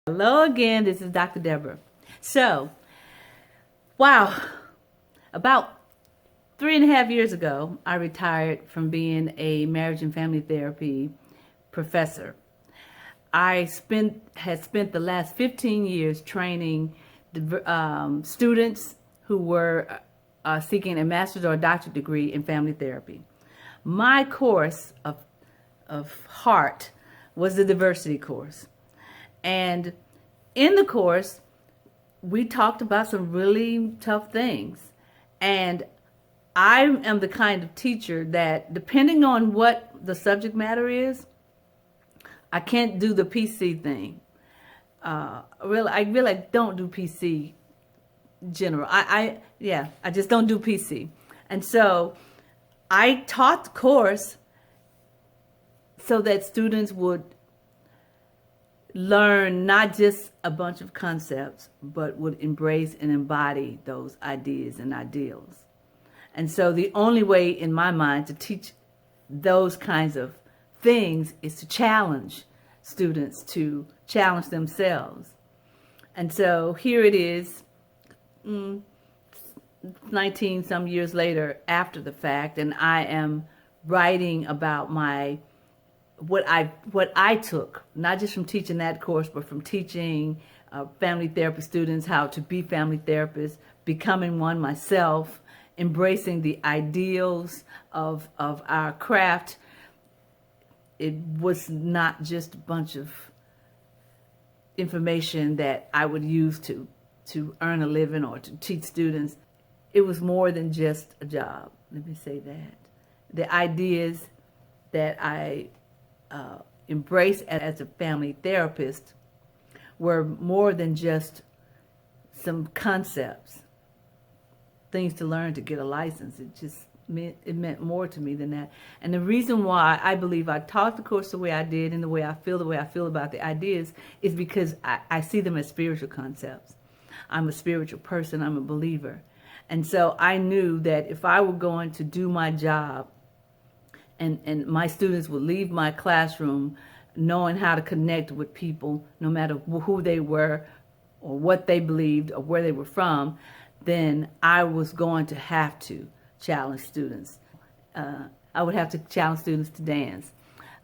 Hello again, this is Dr. Deborah. So, wow, about 3.5 years ago, I retired from being a marriage and family therapy professor. I had spent the last 15 years training students who were seeking a master's or a doctorate degree in family therapy. My course of heart was the diversity course. And in the course, we talked about some really tough things. And I am the kind of teacher that, depending on what the subject matter is, I can't do the PC thing. I really don't do PC general. I just don't do PC. And so I taught the course so that students would learn not just a bunch of concepts, but would embrace and embody those ideas and ideals. And so the only way in my mind to teach those kinds of things is to challenge students, to challenge themselves. And so here it is, 19 some years later after the fact, and I am writing about what I took, not just from teaching that course, but from teaching family therapy students how to be family therapists, becoming one myself, embracing the ideals of our craft. It was not just a bunch of information that I would use to earn a living or to teach students. It was more than just a job. Let me say that. The ideas that I embrace as a family therapist were more than just some concepts, things to learn to get a license. It meant more to me than that. And the reason why I believe I taught the course the way I did and the way I feel about the ideas is because I see them as spiritual concepts. I'm a spiritual person. I'm a believer. And so I knew that if I were going to do my job, and my students would leave my classroom knowing how to connect with people, no matter who they were or what they believed or where they were from, then I was going to have to challenge students. I would have to challenge students to dance.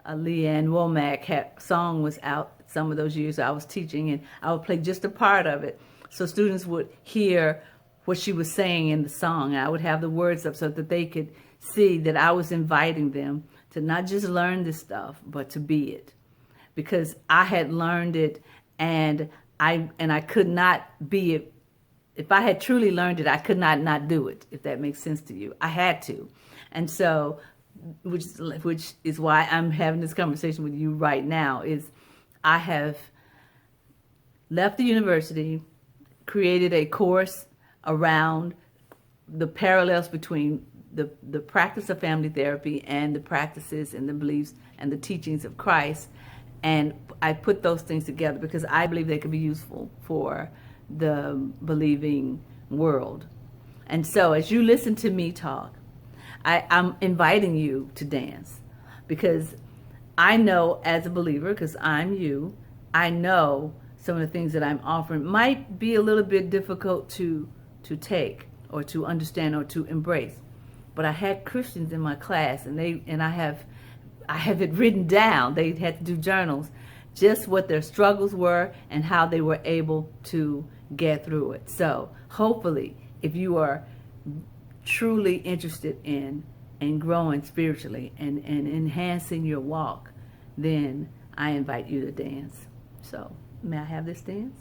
Leanne Womack song was out some of those years I was teaching, and I would play just a part of it. So students would hear what she was saying in the song. I would have the words up so that they could see that I was inviting them to not just learn this stuff, but to be it. Because I had learned it, and I could not be it. If I had truly learned it, I could not do it, if that makes sense to you. I had to. And so, which is why I'm having this conversation with you right now, is I have left the university, created a course around the parallels between the practice of family therapy and the practices and the beliefs and the teachings of Christ. And I put those things together because I believe they could be useful for the believing world. And so as you listen to me talk, I'm inviting you to dance, because I know as a believer, because I'm you, I know some of the things that I'm offering might be a little bit difficult to take or to understand or to embrace. But I had Christians in my class, and I have it written down. They had to do journals, just what their struggles were and how they were able to get through it. So hopefully, if you are truly interested in growing spiritually and enhancing your walk, then I invite you to dance. So may I have this dance?